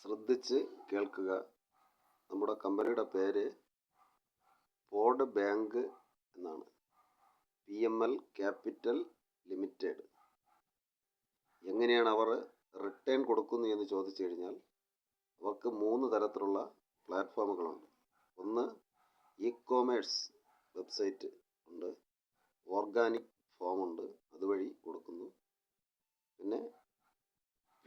ശ്രദ്ധിച്ച് കേൾക്കുക. നമ്മുടെ കമ്പനിയുടെ പേര് പോഡ് ബാങ്ക് എന്നാണ്. PML capital limited. എങ്ങനെയാണ് അവർ റിട്ടേൺ കൊടുക്കുന്നു എന്ന് ചോദിച്ചു കഴിഞ്ഞാൽ, അവർക്ക് 3 തരത്തിലുള്ള പ്ലാറ്റ്ഫോമുകളുണ്ട്. ഒന്ന്, ഇ-കൊമേഴ്സ് വെബ്സൈറ്റ് ഉണ്ട്, ഓർഗാനിക് ഫോം ഉണ്ട്, അതുവഴി കൊടുക്കുന്നു. പിന്നെ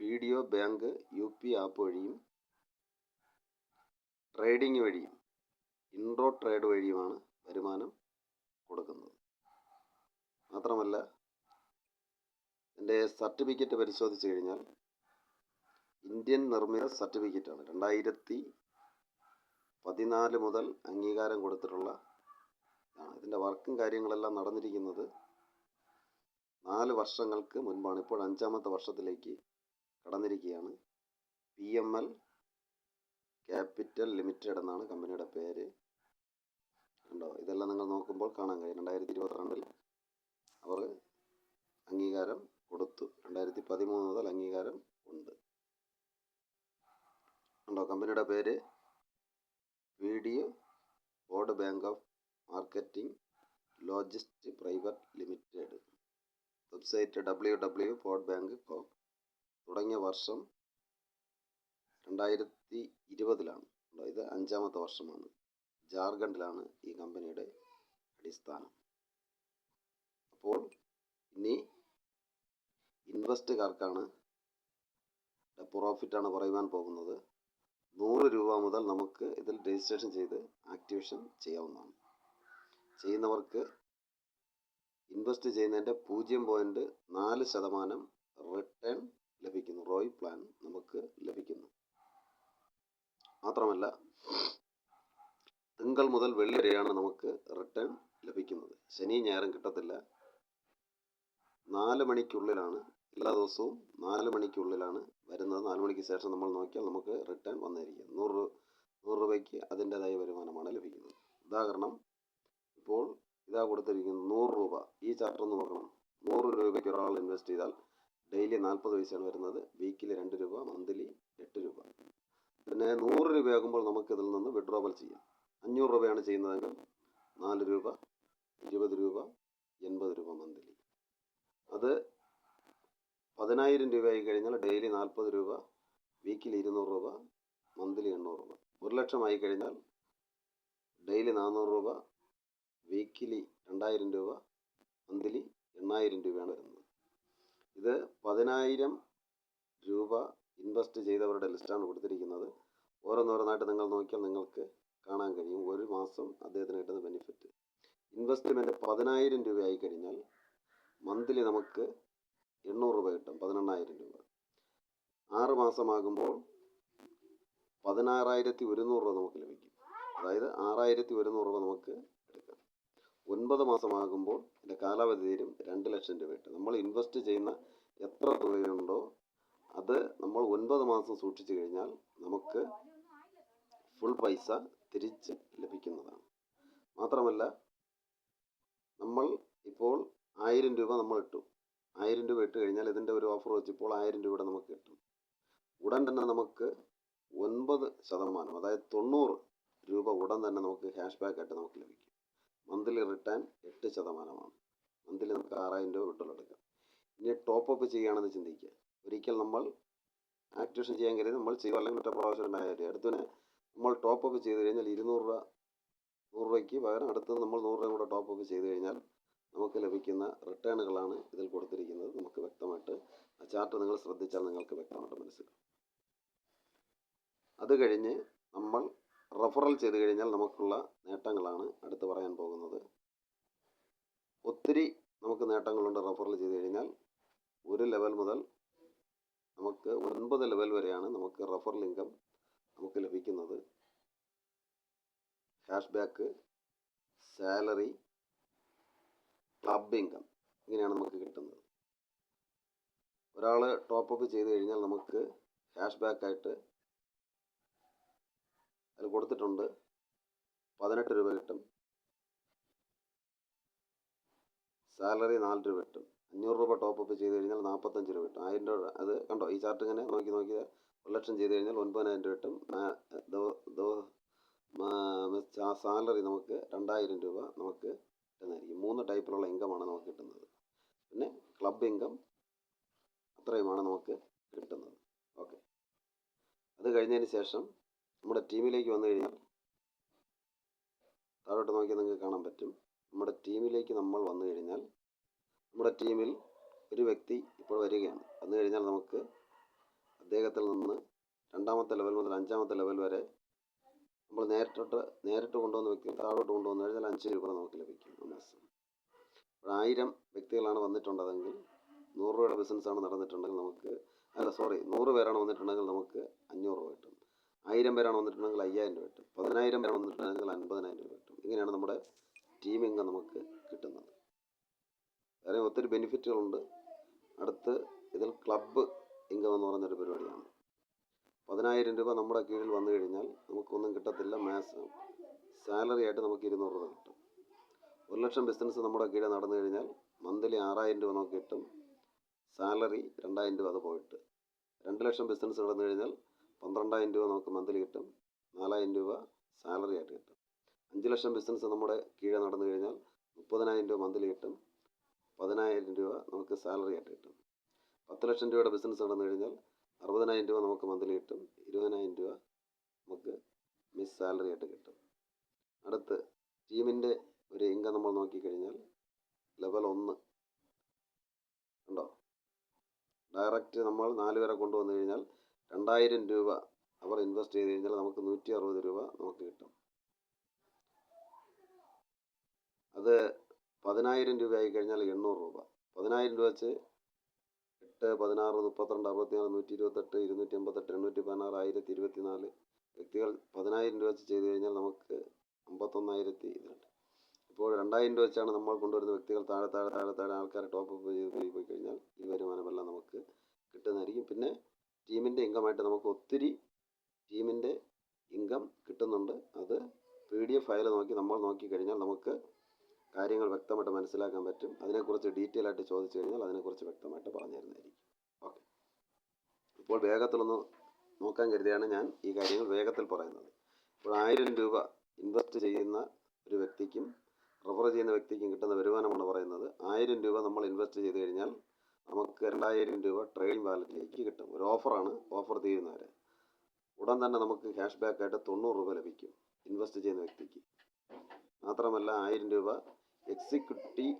വീഡിയോ ബാങ്ക് UP ആപ്പ് വഴിയും ട്രേഡിംഗ് വഴിയും ഇൻട്രോ ട്രേഡ് വഴിയുമാണ് വരുമാനം കൊടുക്കുന്നത്. മാത്രമല്ല, എൻ്റെ സർട്ടിഫിക്കറ്റ് പരിശോധിച്ച് കഴിഞ്ഞാൽ ഇന്ത്യൻ നിർമ്മിത സർട്ടിഫിക്കറ്റാണ്. 2014 മുതൽ അംഗീകാരം കൊടുത്തിട്ടുള്ള ആണ്. ഇതിൻ്റെ വർക്കും കാര്യങ്ങളെല്ലാം നടന്നിരിക്കുന്നത് 4 വർഷങ്ങൾക്ക് മുൻപാണ്. ഇപ്പോൾ 5ാമത്തെ വർഷത്തിലേക്ക് കടന്നിരിക്കുകയാണ്. PML ക്യാപിറ്റൽ ലിമിറ്റഡ് എന്നാണ് കമ്പനിയുടെ പേര്. ഉണ്ടോ? ഇതെല്ലാം നിങ്ങൾ നോക്കുമ്പോൾ കാണാൻ കഴിയും. 2022 അവർ അംഗീകാരം കൊടുത്തു. 2013 മുതൽ അംഗീകാരം ഉണ്ട്. ഉണ്ടോ? കമ്പനിയുടെ പേര് video pod bank of marketing logist private limited. Website www.podbank.com. തുടങ്ങിയ വർഷം 2020 ഇത് 5ാമത്തെ വർഷമാണ്. ജാർഖണ്ഡിലാണ് ഈ കമ്പനിയുടെ അടിസ്ഥാനം. അപ്പോൾ ഇനി ഇൻവെസ്റ്റുകാർക്കാണ് പ്രോഫിറ്റാണ് പറയുവാൻ പോകുന്നത്. 100 രൂപ മുതൽ നമുക്ക് ഇതിൽ രജിസ്ട്രേഷൻ ചെയ്ത് ആക്ടിവേഷൻ ചെയ്യാവുന്നതാണ്. ചെയ്യുന്നവർക്ക് ഇൻവെസ്റ്റ് ചെയ്യുന്നതിൻ്റെ 0.4% റിട്ടേൺ ലഭിക്കുന്നു. റോയ് പ്ലാൻ നമുക്ക് ലഭിക്കുന്നു. മാത്രമല്ല, തിങ്കൾ മുതൽ വെള്ളി വരെയാണ് നമുക്ക് റിട്ടേൺ ലഭിക്കുന്നത്. ശനി ഞായറും കിട്ടത്തില്ല. 4 മണിക്കുള്ളിലാണ്, എല്ലാ ദിവസവും 4 മണിക്കുള്ളിലാണ് വരുന്നത്. 4 മണിക്ക് ശേഷം നമ്മൾ നോക്കിയാൽ നമുക്ക് റിട്ടേൺ വന്നിരിക്കും. 100 രൂപയ്ക്ക് അതിൻ്റെതായ വരുമാനമാണ് ലഭിക്കുന്നത്. ഉദാഹരണം, ഇപ്പോൾ ഇതാ കൊടുത്തിരിക്കുന്നത് 100 രൂപ. ഈ ചാർട്ട് ഒന്ന് നോക്കണം. 100 രൂപയ്ക്ക് ഒരാൾ ഇൻവെസ്റ്റ് ചെയ്താൽ ഡെയിലി 40 പൈസയാണ് വരുന്നത്. വീക്കിലി 2 രൂപ, മന്ത്ലി 8 രൂപ. പിന്നെ 100 രൂപയാകുമ്പോൾ നമുക്ക് ഇതിൽ നിന്ന് വിഡ്രോവൽ ചെയ്യാം. 500 രൂപയാണ് ചെയ്യുന്നതെങ്കിൽ 4 രൂപ, 20 രൂപ, 80 രൂപ മന്ത്ലി. അത് 10,000 രൂപയായി കഴിഞ്ഞാൽ ഡെയിലി 40 രൂപ, വീക്കിലി 200 രൂപ, മന്ത്ലി 800 രൂപ. 1 ലക്ഷം ആയി കഴിഞ്ഞാൽ ഡെയിലി 400 രൂപ, വീക്കിലി 2000 രൂപ, മന്ത്ലി 8000 രൂപയാണ് വരുന്നത്. ഇത് 10,000 രൂപ ഇൻവെസ്റ്റ് ചെയ്തവരുടെ ലിസ്റ്റാണ് കൊടുത്തിരിക്കുന്നത്. ഓരോന്നോരോന്നായിട്ട് നിങ്ങൾ നോക്കിയാൽ നിങ്ങൾക്ക് കാണാൻ കഴിയും ഒരു മാസം അദ്ദേഹത്തിന് കിട്ടുന്ന ബെനിഫിറ്റ്. ഇൻവെസ്റ്റ്മെൻറ്റ് 10,000 രൂപയായി കഴിഞ്ഞാൽ മന്ത്ലി നമുക്ക് 800 രൂപ കിട്ടും. 18,000 രൂപ. 6 മാസമാകുമ്പോൾ 16,100 രൂപ നമുക്ക് ലഭിക്കും. അതായത് 6,100 രൂപ നമുക്ക് എടുക്കാം. 9 മാസമാകുമ്പോൾ ഇതിൻ്റെ കാലാവധി തീരും. 2 ലക്ഷം രൂപ കിട്ടും. നമ്മൾ ഇൻവെസ്റ്റ് ചെയ്യുന്ന എത്ര തുകയുണ്ടോ അത് നമ്മൾ 9 മാസം സൂക്ഷിച്ചു കഴിഞ്ഞാൽ നമുക്ക് ഫുൾ പൈസ തിരിച്ച് ലഭിക്കുന്നതാണ്. മാത്രമല്ല, നമ്മൾ ഇപ്പോൾ 1000 രൂപ നമ്മൾ ഇട്ടു. 1000 രൂപ ഇട്ട് കഴിഞ്ഞാൽ ഇതിൻ്റെ ഒരു ഓഫർ വെച്ച് ഇപ്പോൾ 1000 രൂപയുടെ നമുക്ക് കിട്ടും. ഉടൻ തന്നെ നമുക്ക് 9%, അതായത് 90 രൂപ ഉടൻ തന്നെ നമുക്ക് ക്യാഷ് ബാക്ക് ആയിട്ട് നമുക്ക് ലഭിക്കും. Monthly return 8%. മന്ത്ലി നമുക്ക് 6,000 രൂപ വിഡ്രോൾ എടുക്കാം. ഇനി ടോപ്പ് അപ്പ് ചെയ്യുകയാണെന്ന് ചിന്തിക്കുക. ഒരിക്കൽ നമ്മൾ ആക്ടിവേഷൻ ചെയ്യാൻ കരുതി നമ്മൾ ചെയ്തു, അല്ലെങ്കിൽ മറ്റേ പ്രാവശ്യം ഉണ്ടായാലും അടുത്തതിന് നമ്മൾ ടോപ്പ് അപ്പ് ചെയ്ത് കഴിഞ്ഞാൽ 200 രൂപ, 100 രൂപയ്ക്ക് പകരം അടുത്തത് നമ്മൾ 100 രൂപ കൂടെ ടോപ്പ് അപ്പ് ചെയ്ത് കഴിഞ്ഞാൽ നമുക്ക് ലഭിക്കുന്ന റിട്ടേണുകളാണ് ഇതിൽ കൊടുത്തിരിക്കുന്നത്. നമുക്ക് വ്യക്തമായിട്ട് ആ ചാർട്ട് നിങ്ങൾ ശ്രദ്ധിച്ചാൽ നിങ്ങൾക്ക് വ്യക്തമായിട്ട് മനസ്സിലാവും. അത് കഴിഞ്ഞ് നമ്മൾ റെഫറൽ ചെയ്ത് കഴിഞ്ഞാൽ നമുക്കുള്ള നേട്ടങ്ങളാണ് അടുത്ത് പറയാൻ പോകുന്നത്. ഒത്തിരി നമുക്ക് നേട്ടങ്ങളുണ്ട്. റെഫറൽ ചെയ്ത് കഴിഞ്ഞാൽ 1 ലെവൽ മുതൽ നമുക്ക് 9 ലെവൽ വരെയാണ് നമുക്ക് റെഫറൽ ഇൻകം നമുക്ക് ലഭിക്കുന്നത്. Cash back, salary, club income, ഇങ്ങനെയാണ് നമുക്ക് കിട്ടുന്നത്. ഒരാൾ ടോപ്പ് അപ്പ് ചെയ്ത് കഴിഞ്ഞാൽ നമുക്ക് ക്യാഷ് ബാക്കായിട്ട് അതിൽ കൊടുത്തിട്ടുണ്ട് 18 രൂപ കിട്ടും. സാലറി 4 രൂപ കിട്ടും. 500 രൂപ ടോപ്പ് അപ്പ് ചെയ്ത് കഴിഞ്ഞാൽ 45 രൂപ കിട്ടും. 1000 രൂപ. അത് കണ്ടോ, ഈ ചാർട്ട് ഇങ്ങനെ നോക്കിയാൽ 1 ലക്ഷം ചെയ്ത് കഴിഞ്ഞാൽ 9,000 രൂപ കിട്ടും. സാലറി നമുക്ക് 2,000 രൂപ നമുക്ക് കിട്ടുന്നതായിരിക്കും. 3 ടൈപ്പിലുള്ള ഇൻകമാണ് നമുക്ക് കിട്ടുന്നത്. പിന്നെ ക്ലബ് ഇൻകം അത്രയുമാണ് നമുക്ക് കിട്ടുന്നത്. ഓക്കെ, അത് കഴിഞ്ഞതിന് ശേഷം നമ്മുടെ ടീമിലേക്ക് വന്നു കഴിഞ്ഞാൽ താഴോട്ട് നോക്കിയാൽ നിങ്ങൾക്ക് കാണാൻ പറ്റും. നമ്മുടെ ടീമിലേക്ക് നമ്മൾ വന്നു കഴിഞ്ഞാൽ നമ്മുടെ ടീമിൽ ഒരു വ്യക്തി ഇപ്പോൾ വരികയാണ്. വന്നു കഴിഞ്ഞാൽ നമുക്ക് അദ്ദേഹത്തിൽ നിന്ന് 2ാമത്തെ ലെവൽ മുതൽ 5ാമത്തെ ലെവൽ വരെ നമ്മൾ നേരിട്ട് കൊണ്ടുവന്ന വ്യക്തി താഴോട്ട് കൊണ്ടുവന്നു കഴിഞ്ഞാൽ 5 രൂപ നമുക്ക് ലഭിക്കും. 1000 വ്യക്തികളാണ് വന്നിട്ടുള്ളതെങ്കിൽ 100 രൂപയുടെ ബിസിനസ്സാണ് നടന്നിട്ടുണ്ടെങ്കിൽ നമുക്ക് 100 പേരാണ് വന്നിട്ടുണ്ടെങ്കിൽ നമുക്ക് 500 രൂപ കിട്ടും. 1000 പേരാണ് വന്നിട്ടുണ്ടെങ്കിൽ 5000 രൂപ കിട്ടും. 10,000 പേരാണ് വന്നിട്ടുണ്ടെങ്കിൽ 50,000 രൂപ കിട്ടും. ഇങ്ങനെയാണ് നമ്മുടെ ടീം ഇൻകം നമുക്ക് കിട്ടുന്നത്. വേറെ ഒത്തിരി ബെനിഫിറ്റുകളുണ്ട്. അടുത്ത് ഇതിൽ ക്ലബ്ബ് ഇൻകം എന്ന് പറയുന്നൊരു പരിപാടിയാണ്. 10,000 രൂപ നമ്മുടെ കീഴിൽ വന്നു കഴിഞ്ഞാൽ നമുക്കൊന്നും കിട്ടത്തില്ല. മാസം സാലറി ആയിട്ട് നമുക്ക് 200 രൂപ കിട്ടും. 1 ലക്ഷം ബിസിനസ് നമ്മുടെ കീഴിൽ നടന്നു കഴിഞ്ഞാൽ മന്ത്ലി 6,000 രൂപ നമുക്ക് കിട്ടും. സാലറി 2,000 രൂപ അത് പോയിട്ട്. 2 ലക്ഷം ബിസിനസ് നടന്നു കഴിഞ്ഞാൽ 12,000 രൂപ നമുക്ക് മന്ത്ലി കിട്ടും. 4,000 രൂപ സാലറി ആയിട്ട് കിട്ടും. 5 ലക്ഷം ബിസിനസ് നമ്മുടെ കീഴിൽ നടന്നു കഴിഞ്ഞാൽ 30,000 രൂപ മന്ത്ലി കിട്ടും. 10,000 രൂപ നമുക്ക് സാലറി ആയിട്ട് കിട്ടും. 10 ലക്ഷം രൂപയുടെ ബിസിനസ് നടന്നു കഴിഞ്ഞാൽ 60,000 രൂപ നമുക്ക് മന്ത്ലി കിട്ടും. 20,000 രൂപ നമുക്ക് സാലറി ആയിട്ട് കിട്ടും. അടുത്ത് ടീമിൻ്റെ ഒരു ഇൻകം നമ്മൾ നോക്കിക്കഴിഞ്ഞാൽ ലെവൽ 1 ഉണ്ടോ, ഡയറക്റ്റ് നമ്മൾ 4 പേരെ കൊണ്ടുവന്നു കഴിഞ്ഞാൽ 2,000 രൂപ അവർ ഇൻവെസ്റ്റ് ചെയ്ത് കഴിഞ്ഞാൽ നമുക്ക് 160 രൂപ നമുക്ക് കിട്ടും. അത് 10,000 രൂപ ആയി കഴിഞ്ഞാൽ 800 രൂപ. 10,000 രൂപ വെച്ച് 8, 16, 32, 64, 128, 288, 816, 1024 വ്യക്തികൾ 10,000 രൂപ വെച്ച് ചെയ്ത് കഴിഞ്ഞാൽ നമുക്ക് 51,000 ഇതിലുണ്ട്. ഇപ്പോൾ 2,000 രൂപ വെച്ചാണ് നമ്മൾ കൊണ്ടുവരുന്ന വ്യക്തികൾ താഴെ ആൾക്കാരെ ടോപ്പപ്പ് ചെയ്ത് പോയി കഴിഞ്ഞാൽ ഈ വരുമാനമെല്ലാം നമുക്ക് കിട്ടുന്നതായിരിക്കും. പിന്നെ ടീമിൻ്റെ ഇൻകമായിട്ട് നമുക്ക് ഒത്തിരി ടീമിൻ്റെ ഇൻകം കിട്ടുന്നുണ്ട്. അത് PDF ഫയൽ നോക്കി നമ്മൾ നോക്കിക്കഴിഞ്ഞാൽ നമുക്ക് കാര്യങ്ങൾ വ്യക്തമായിട്ട് മനസ്സിലാക്കാൻ പറ്റും. അതിനെക്കുറിച്ച് ഡീറ്റെയിൽ ആയിട്ട് ചോദിച്ചു കഴിഞ്ഞാൽ അതിനെക്കുറിച്ച് വ്യക്തമായിട്ട് പറഞ്ഞു തരുന്നതായിരിക്കും. ഓക്കെ, ഇപ്പോൾ വേഗത്തിലൊന്ന് നോക്കാൻ കരുതിയാണ് ഞാൻ ഈ കാര്യങ്ങൾ വേഗത്തിൽ പറയുന്നത്. ഇപ്പോൾ 1000 രൂപ ഇൻവെസ്റ്റ് ചെയ്യുന്ന ഒരു വ്യക്തിക്കും റെഫർ ചെയ്യുന്ന വ്യക്തിക്കും കിട്ടുന്ന വരുമാനമാണ് പറയുന്നത്. 1000 രൂപ നമ്മൾ ഇൻവെസ്റ്റ് ചെയ്ത് കഴിഞ്ഞാൽ നമുക്ക് 2,000 രൂപ ട്രേഡിംഗ് വാലറ്റിലേക്ക് കിട്ടും. ഒരു ഓഫറാണ്. ഓഫർ തീരുന്നവരെ ഉടൻ തന്നെ നമുക്ക് ക്യാഷ് ബാക്ക് ആയിട്ട് 90 രൂപ ലഭിക്കും ഇൻവെസ്റ്റ് ചെയ്യുന്ന വ്യക്തിക്ക്. മാത്രമല്ല 1000 രൂപ എക്സിക്യൂട്ടീവ്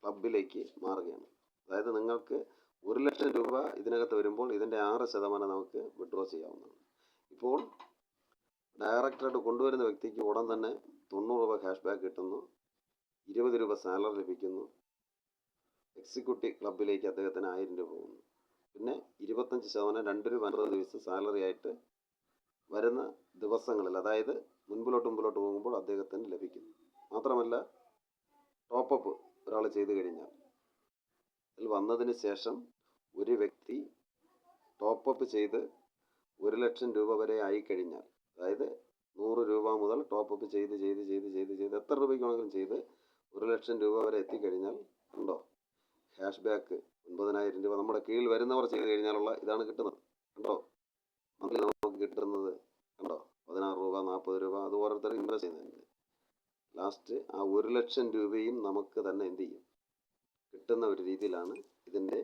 ക്ലബിലേക്ക് മാറുകയാണ്. അതായത് നിങ്ങൾക്ക് 1 ലക്ഷം രൂപ ഇതിനകത്ത് വരുമ്പോൾ ഇതിൻ്റെ 6% നമുക്ക് വിഡ്രോ ചെയ്യാവുന്നതാണ്. ഇപ്പോൾ ഡയറക്റ്റായിട്ട് കൊണ്ടുവരുന്ന വ്യക്തിക്ക് ഉടൻ തന്നെ 90 രൂപ ക്യാഷ് ബാക്ക് കിട്ടുന്നു. 20 രൂപ സാലറി ലഭിക്കുന്നു. എക്സിക്യൂട്ടീവ് ക്ലബിലേക്ക് അദ്ദേഹത്തിന് 1000 രൂപ പോകുന്നു. പിന്നെ 25% 2 രൂപ 50 ദിവസം സാലറി ആയിട്ട് വരുന്ന ദിവസങ്ങളിൽ, അതായത് മുൻപിലോട്ട് പോകുമ്പോൾ അദ്ദേഹത്തിന് ലഭിക്കുന്നു. മാത്രമല്ല ടോപ്പപ്പ് ഒരാൾ ചെയ്ത് കഴിഞ്ഞാൽ ഇതിൽ വന്നതിന് ശേഷം ഒരു വ്യക്തി ടോപ്പപ്പ് ചെയ്ത് 1 ലക്ഷം രൂപ വരെ ആയിക്കഴിഞ്ഞാൽ, അതായത് 100 രൂപ മുതൽ ടോപ്പപ്പ് ചെയ്ത് എത്ര രൂപയ്ക്ക് വേണമെങ്കിലും ചെയ്ത് 1 ലക്ഷം രൂപ വരെ എത്തിക്കഴിഞ്ഞാൽ ഉണ്ടോ ക്യാഷ് ബാക്ക് 9,000 രൂപ നമ്മുടെ കീഴിൽ വരുന്നവർ ചെയ്ത് കഴിഞ്ഞാലുള്ള ഇതാണ് കിട്ടുന്നത്. കണ്ടോ, മന്ത്ലി നമുക്ക് കിട്ടുന്നത് കണ്ടോ, 16 രൂപ, 40 രൂപ, അത് ഓരോരുത്തർ ഇൻവെസ്റ്റ് ചെയ്യുന്നുണ്ട്. ലാസ്റ്റ് ആ 1 ലക്ഷം രൂപയും നമുക്ക് തന്നെ എന്ത് ചെയ്യും, കിട്ടുന്ന ഒരു രീതിയിലാണ് ഇതിൻ്റെ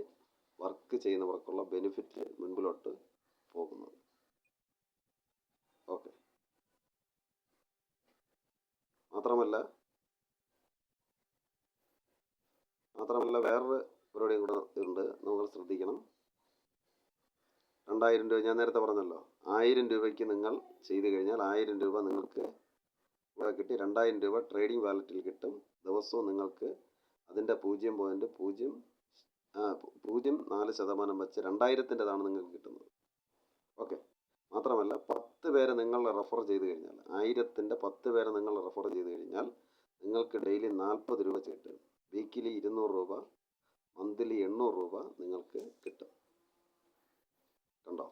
വർക്ക് ചെയ്യുന്നവർക്കുള്ള ബെനിഫിറ്റ് മുൻപിലോട്ട് പോകുന്നത്. ഓക്കെ, മാത്രമല്ല വേറൊരു പരിപാടിയും കൂടെ ഉണ്ട്, നമ്മൾ ശ്രദ്ധിക്കണം. 2,000 രൂപ ഞാൻ നേരത്തെ പറഞ്ഞല്ലോ, 1000 രൂപയ്ക്ക് നിങ്ങൾ ചെയ്ത് കഴിഞ്ഞാൽ 1000 രൂപ നിങ്ങൾക്ക് ഇവിടെ കിട്ടി. 2,000 രൂപ ട്രേഡിംഗ് വാലറ്റിൽ കിട്ടും. ദിവസവും നിങ്ങൾക്ക് അതിൻ്റെ 0.04% വെച്ച് 2,000-ൻ്റെതാണ് നിങ്ങൾക്ക് കിട്ടുന്നത്. ഓക്കെ, മാത്രമല്ല 10 പേരെ നിങ്ങൾ റെഫർ ചെയ്ത് കഴിഞ്ഞാൽ, 1000-ൻ്റെ 10 പേരെ നിങ്ങൾ റെഫർ ചെയ്ത് കഴിഞ്ഞാൽ നിങ്ങൾക്ക് ഡെയിലി 40 രൂപ കിട്ടും. വീക്കിലി 200 രൂപ, മന്ത്ലി 800 രൂപ നിങ്ങൾക്ക് കിട്ടും. കണ്ടോ,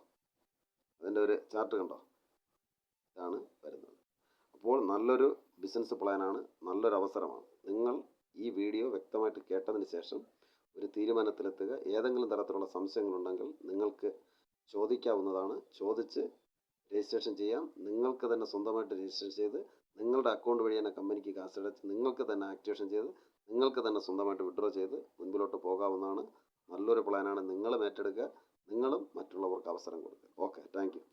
അതിൻ്റെ ഒരു ചാർട്ട് കണ്ടോ, ഇതാണ് വരുന്നത്. അപ്പോൾ നല്ലൊരു ബിസിനസ് പ്ലാനാണ്, നല്ലൊരു അവസരമാണ്. നിങ്ങൾ ഈ വീഡിയോ വ്യക്തമായിട്ട് കേട്ടതിന് ശേഷം ഒരു തീരുമാനത്തിലെത്തുക. ഏതെങ്കിലും തരത്തിലുള്ള സംശയങ്ങളുണ്ടെങ്കിൽ നിങ്ങൾക്ക് ചോദിക്കാവുന്നതാണ്. ചോദിച്ച് രജിസ്ട്രേഷൻ ചെയ്യാം. നിങ്ങൾക്ക് തന്നെ സ്വന്തമായിട്ട് രജിസ്ട്രേഷൻ ചെയ്ത് നിങ്ങളുടെ അക്കൗണ്ട് വഴി തന്നെ കമ്പനിക്ക് കാശടച്ച് നിങ്ങൾക്ക് തന്നെ ആക്ടിവേഷൻ ചെയ്ത് നിങ്ങൾക്ക് തന്നെ സ്വന്തമായിട്ട് വിഡ്രോ ചെയ്ത് മുൻപിലോട്ട് പോകാവുന്നതാണ്. നല്ലൊരു പ്ലാനാണ്. നിങ്ങളും ഏറ്റെടുക്കുക. നിങ്ങളും മറ്റുള്ളവർക്ക് അവസരം കൊടുക്കുക. Okay, thank you.